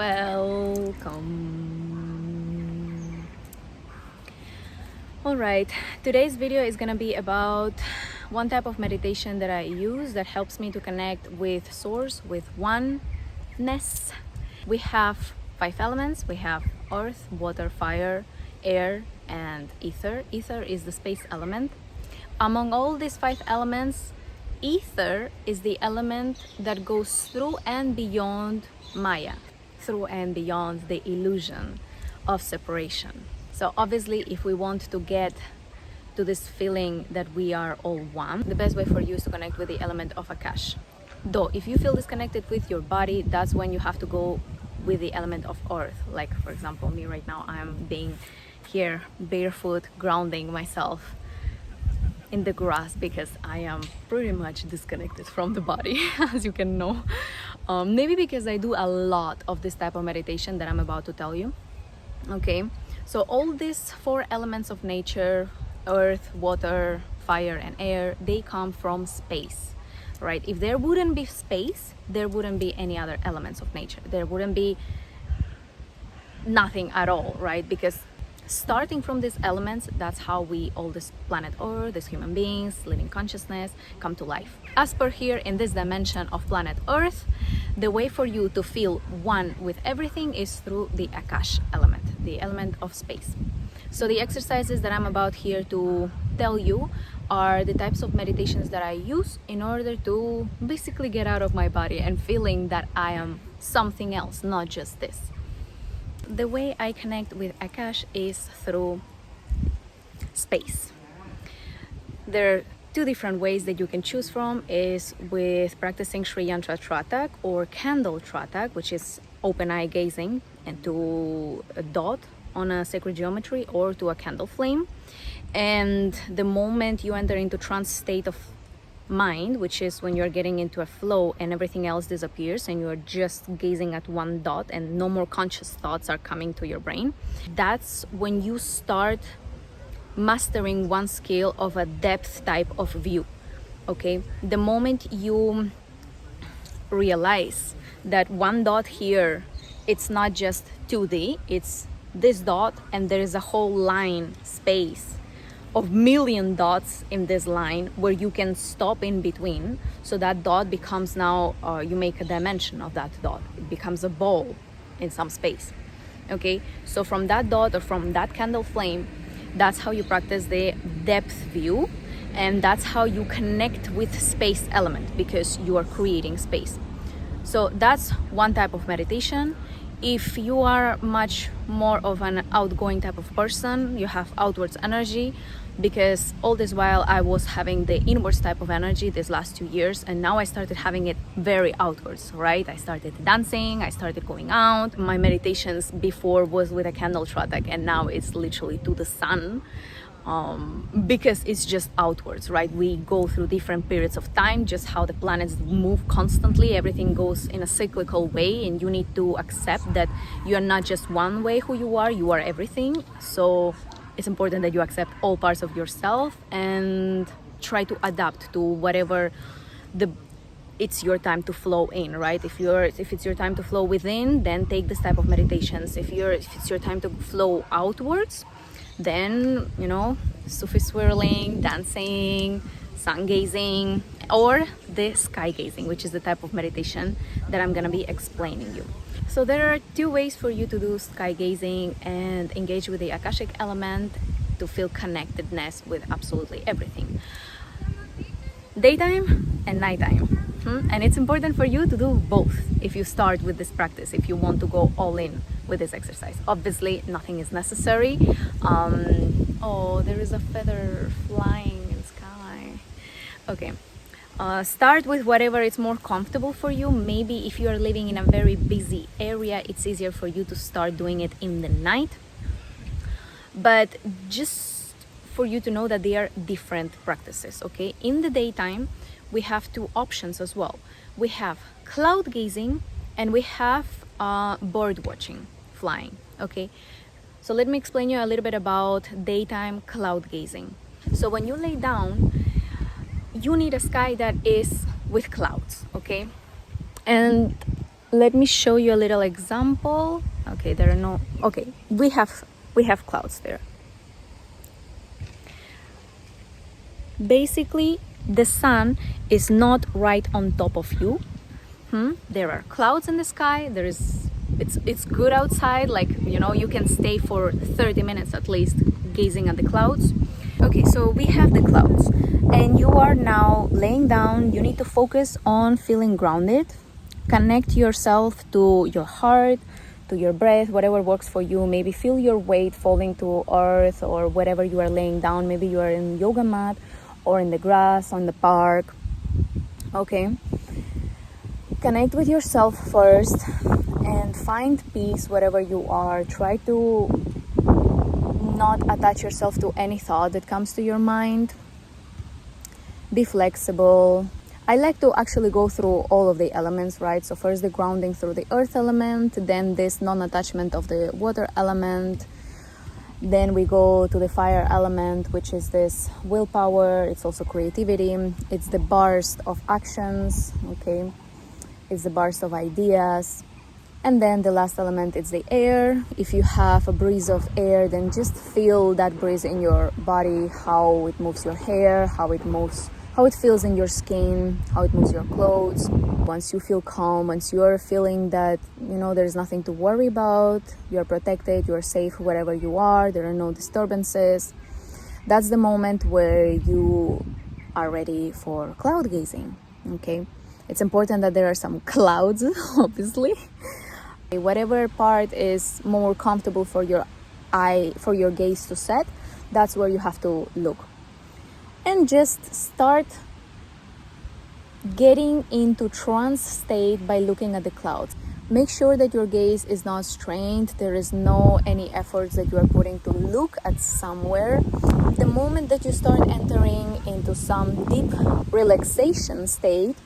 Welcome. Alright, today's video is gonna be about one type of meditation that I use that helps me to connect with source, with oneness. We have 5 elements. We have earth, water, fire, air, and ether. Ether is the space element. Among all these 5 elements, ether is the element that goes through and beyond Maya, through and beyond the illusion of separation. So obviously, if we want to get to this feeling that we are all one, the best way for you is to connect with the element of Akash. Though if you feel disconnected with your body, that's when you have to go with the element of earth. Like for example, me right now, I'm being here barefoot, grounding myself in the grass because I am pretty much disconnected from the body, as you can know. Maybe because I do a lot of this type of meditation that I'm about to tell you. Okay, so all these 4 elements of nature, earth, water, fire, and air, they come from space, right? If there wouldn't be space, there wouldn't be any other elements of nature. There wouldn't be nothing at all, right? Because starting from these elements, that's how we, all this planet Earth, these human beings, living consciousness, come to life. As per here in this dimension of planet Earth, the way for you to feel one with everything is through the Akash element, the element of space. So the exercises that I'm about here to tell you are the types of meditations that I use in order to basically get out of my body and feeling that I am something else, not just this. The way I connect with Akash is through space. There are 2 different ways that you can choose from, is with practicing Sri Yantra Tratak or Candle Tratak, which is open eye gazing and to a dot on a sacred geometry or to a candle flame. And the moment you enter into trance state of mind, which is when you're getting into a flow and everything else disappears and you're just gazing at one dot and no more conscious thoughts are coming to your brain, that's when you start mastering one skill of a depth type of view. Okay, the moment you realize that one dot here, it's not just 2D, it's this dot and there is a whole line space of million dots in this line where you can stop in between. So that dot becomes now, you make a dimension of that dot. It becomes a ball in some space. Okay, so from that dot or from that candle flame, that's how you practice the depth view, and that's how you connect with space element, because you are creating space. So that's one type of meditation. If you are much more of an outgoing type of person, you have outwards energy, because all this while I was having the inwards type of energy these last 2 years, and now I started having it very outwards, right? I started dancing, I started going out. My meditations before was with a candle tratak, and now it's literally to the sun. Because it's just outwards, right? We go through different periods of time, just how the planets move constantly. Everything goes in a cyclical way, and you need to accept that you are not just one way who you are everything. So it's important that you accept all parts of yourself and try to adapt to whatever it's your time to flow in, right? If it's your time to flow within, then take this type of meditations. If it's your time to flow outwards, then, you know, Sufi swirling, dancing, sun gazing, or the sky gazing, which is the type of meditation that I'm gonna be explaining you. So there are 2 ways for you to do sky gazing and engage with the Akashic element to feel connectedness with absolutely everything. Daytime and nighttime. And it's important for you to do both if you start with this practice, if you want to go all in with this exercise. Obviously, nothing is necessary. Oh, there is a feather flying in the sky. Okay. Start with whatever is more comfortable for you. Maybe if you are living in a very busy area, it's easier for you to start doing it in the night. But just for you to know that they are different practices, okay? In the daytime, we have 2 options as well. We have cloud gazing and we have bird watching, flying, okay? So let me explain you a little bit about daytime cloud gazing. So when you lay down, you need a sky that is with clouds, okay? And Let me show you a little example. Okay, there are no, okay, we have clouds there. Basically, the sun is not right on top of you. There are clouds in the sky. It's good outside, like, you know, you can stay for 30 minutes at least gazing at the clouds. Okay, so we have the clouds and you are now laying down. You need to focus on feeling grounded. Connect yourself to your heart, to your breath, whatever works for you. Maybe feel your weight falling to earth or whatever you are laying down. Maybe you are in yoga mat or in the grass, on the park. Okay. Connect with yourself first and find peace wherever you are. Try to not attach yourself to any thought that comes to your mind. Be flexible. I like to actually go through all of the elements, right? So first the grounding through the earth element, then this non-attachment of the water element. Then we go to the fire element, which is this willpower. It's also creativity. It's the burst of actions, okay? It's the burst of ideas. And then the last element is the air. If you have a breeze of air, then just feel that breeze in your body, how it moves your hair, how it feels in your skin, how it moves your clothes. Once you feel calm, once you're feeling that, you know, there's nothing to worry about, you're protected, you're safe wherever you are, there are no disturbances, that's the moment where you are ready for cloud gazing, okay? It's important that there are some clouds, obviously. Whatever part is more comfortable for your eye, for your gaze to set, that's where you have to look. And just start getting into trance state by looking at the clouds. Make sure that your gaze is not strained. There is no any efforts that you are putting to look at somewhere. The moment that you start entering into some deep relaxation state,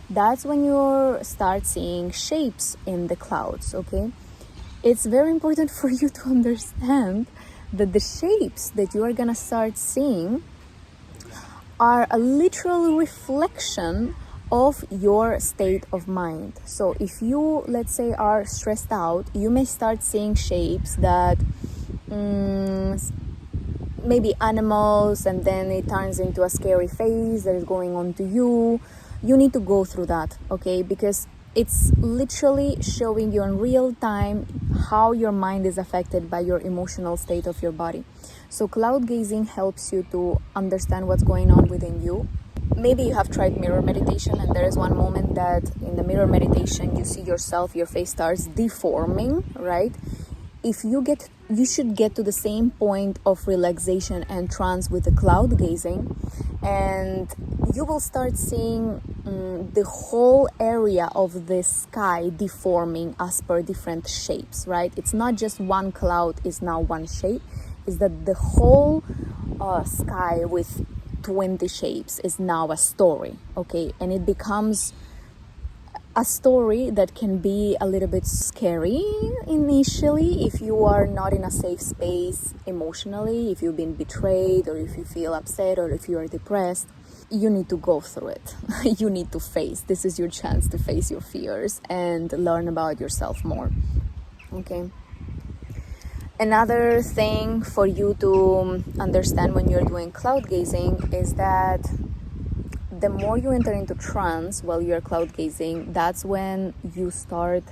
that's when you start seeing shapes in the clouds, okay? It's very important for you to understand that the shapes that you are gonna start seeing are a literal reflection of your state of mind. So if you, let's say, are stressed out, you may start seeing shapes that maybe animals, and then it turns into a scary face that is going on to you. You need to go through that, okay? Because it's literally showing you in real time how your mind is affected by your emotional state of your body. So cloud gazing helps you to understand what's going on within you. Maybe you have tried mirror meditation, and there is one moment that in the mirror meditation you see yourself, your face starts deforming, right? You should get to the same point of relaxation and trance with the cloud gazing, and you will start seeing the whole area of the sky deforming as per different shapes, right? It's not just one cloud is now one shape, is that the whole sky with 20 shapes is now a story, okay? And it becomes a story that can be a little bit scary initially if you are not in a safe space emotionally, if you've been betrayed, or if you feel upset, or if you are depressed. You need to go through it. You need to face. This is your chance to face your fears and learn about yourself more, okay? Another thing for you to understand when you're doing cloud gazing is that the more you enter into trance while you're cloud gazing, that's when you start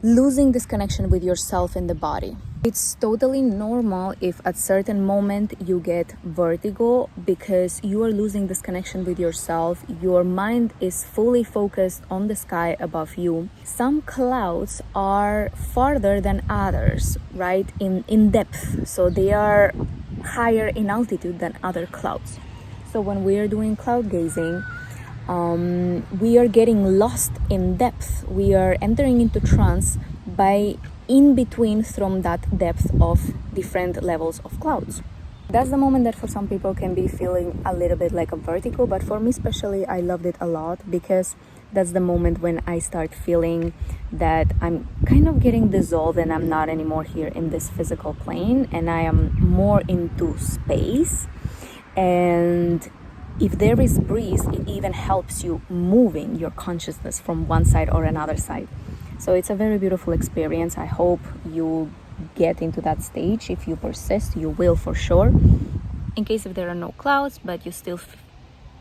losing this connection with yourself and the body. It's totally normal if at certain moment you get vertigo because you are losing this connection with yourself. Your mind is fully focused on the sky above you. Some clouds are farther than others, right? In depth. So they are higher in altitude than other clouds. So when we are doing cloud gazing, we are getting lost in depth. We are entering into trance by in between from that depth of different levels of clouds. That's the moment that for some people can be feeling a little bit like a vertigo, but for me especially, I loved it a lot because that's the moment when I start feeling that I'm kind of getting dissolved and I'm not anymore here in this physical plane, and I am more into space. And if there is breeze, it even helps you moving your consciousness from one side or another side. So it's a very beautiful experience. I hope you get into that stage. If you persist, you will for sure. In case if there are no clouds, but you still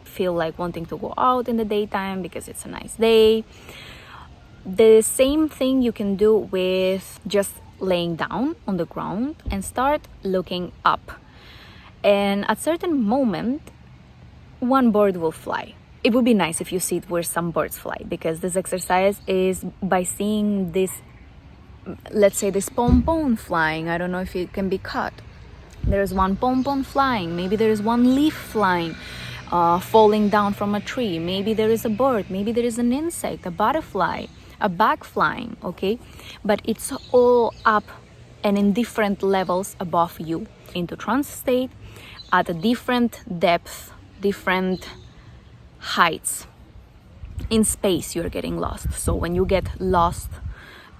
feel like wanting to go out in the daytime because it's a nice day, the same thing you can do with just laying down on the ground and start looking up. And at certain moment, one bird will fly. It would be nice if you see it where some birds fly, because this exercise is by seeing this, let's say this pompon flying. I don't know if it can be cut. There's one pompon flying, maybe there is one leaf flying, falling down from a tree, maybe there is a bird, maybe there is an insect, a butterfly, a bug flying, okay? But it's all up and in different levels above you, into trance state, at a different depth, different heights. In space, you're getting lost. So when you get lost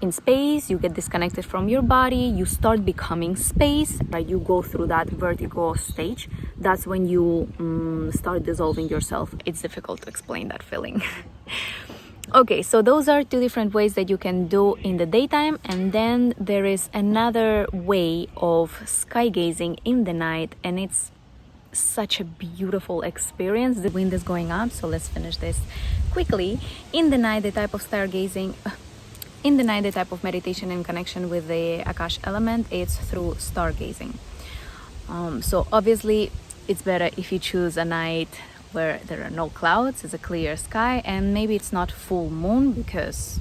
in space, you get disconnected from your body, you start becoming space, right? You go through that vertigo stage. That's when you start dissolving yourself. It's difficult to explain that feeling. Okay, so those are two different ways that you can do in the daytime, and then there is another way of sky gazing in the night, and it's such a beautiful experience. The wind is going up, so let's finish this quickly. In the night, the type of stargazing, in the night, the type of meditation and connection with the Akash element, it's through stargazing. So obviously, it's better if you choose a night where there are no clouds, it's a clear sky, and maybe it's not full moon, because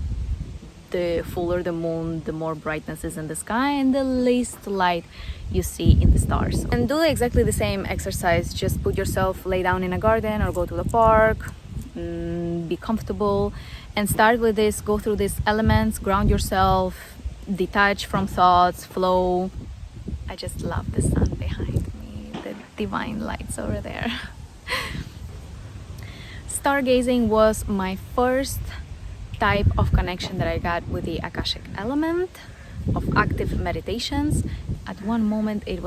the fuller the moon, the more brightness is in the sky and the least light you see in the stars. And do exactly the same exercise. Just put yourself, lay down in a garden or go to the park, be comfortable, and start with this. Go through these elements, ground yourself, detach from thoughts, flow. I just love the sun behind me, the divine lights over there. Stargazing was my first type of connection that I got with the Akashic element of active meditations. At one moment it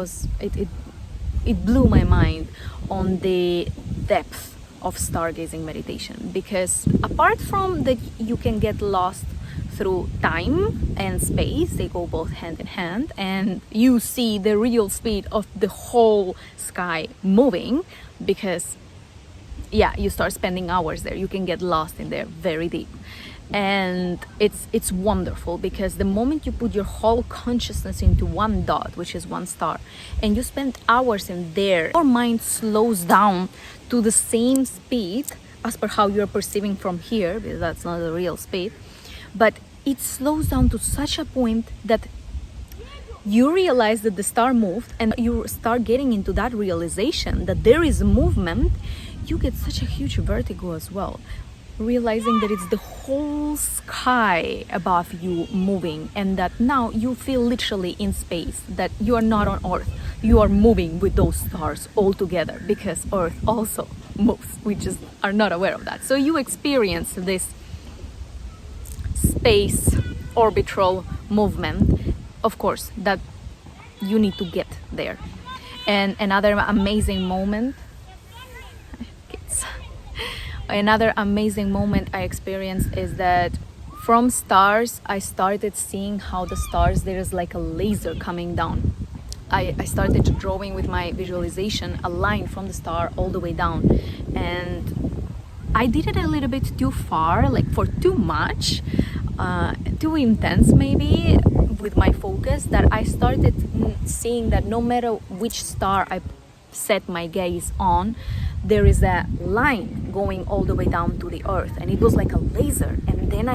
blew my mind on the depth of stargazing meditation, because apart from that you can get lost through time and space, they go both hand in hand, and you see the real speed of the whole sky moving, because you start spending hours there. You can get lost in there very deep. And it's wonderful, because the moment you put your whole consciousness into one dot, which is one star, and you spend hours in there, your mind slows down to the same speed as per how you're perceiving from here, because that's not the real speed, but it slows down to such a point that you realize that the star moved, and you start getting into that realization that there is movement. You get such a huge vertigo as well, realizing that it's the whole sky above you moving, and that now you feel literally in space, that you are not on Earth, you are moving with those stars all together, because Earth also moves. We just are not aware of that. So you experience this space orbital movement, of course, that you need to get there. And another amazing moment I experienced is that from stars I started seeing how the stars, there is like a laser coming down. I started drawing with my visualization a line from the star all the way down, and I did it a little bit too far, like for too much, too intense maybe with my focus, that I started seeing that no matter which star I set my gaze on, there is a line going all the way down to the earth, and it was like a laser. And then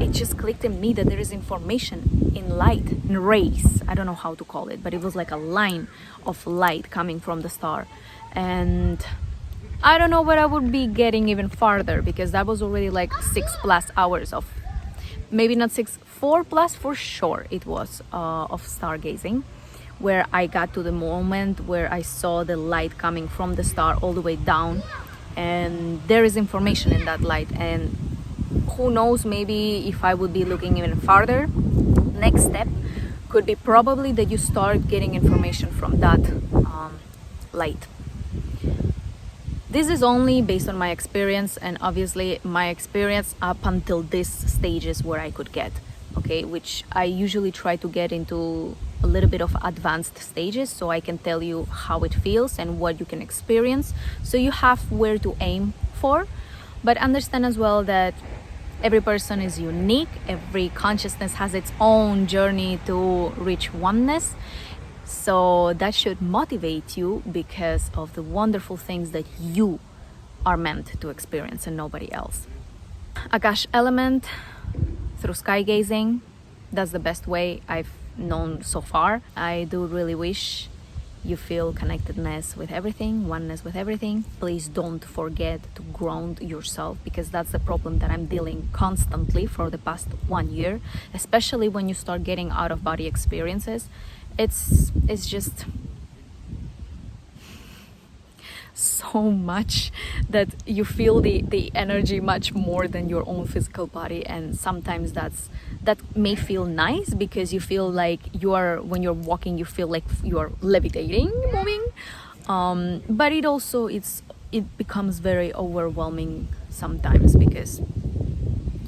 it just clicked in me that there is information in light, in rays, I don't know how to call it, but it was like a line of light coming from the star. And I don't know what I would be getting even farther, because that was already like 6+ hours of, maybe not 6, 4+ for sure it was, of stargazing, where I got to the moment where I saw the light coming from the star all the way down, and there is information in that light. And who knows, maybe if I would be looking even farther, next step could be probably that you start getting information from that light. This is only based on my experience, and obviously my experience up until this stages where I could get, okay, which I usually try to get into a little bit of advanced stages so I can tell you how it feels and what you can experience, so you have where to aim for. But understand as well that every person is unique, every consciousness has its own journey to reach oneness. So that should motivate you because of the wonderful things that you are meant to experience and nobody else. Akash element through sky gazing, that's the best way I've known so far. I do really wish you feel connectedness with everything, oneness with everything. Please don't forget to ground yourself, because that's the problem that I'm dealing constantly for the past 1 year, especially when you start getting out of body experiences. It's just so much that you feel the energy much more than your own physical body, and sometimes that may feel nice because you feel like when you're walking you feel like you're levitating, moving, but it becomes very overwhelming sometimes because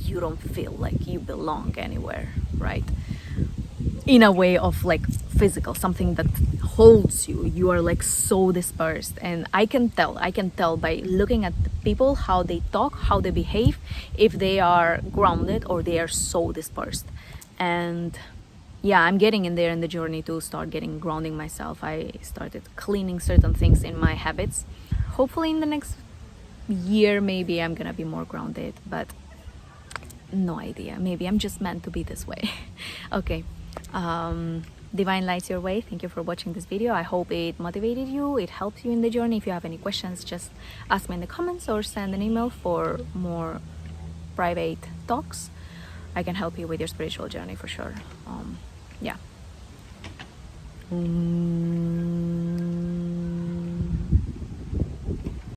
you don't feel like you belong anywhere, right? In a way of like physical, something that holds you. You are like so dispersed, and I can tell by looking at the people, how they talk, how they behave, if they are grounded or they are so dispersed. And yeah, I'm getting in there in the journey to start grounding myself. I started cleaning certain things in my habits. Hopefully in the next year maybe I'm gonna be more grounded, but no idea, maybe I'm just meant to be this way. Okay, divine lights your way. Thank you for watching this video. I hope it motivated you, it helped you in the journey. If you have any questions, just ask me in the comments or send an email for more private talks. I can help you with your spiritual journey for sure. Yeah.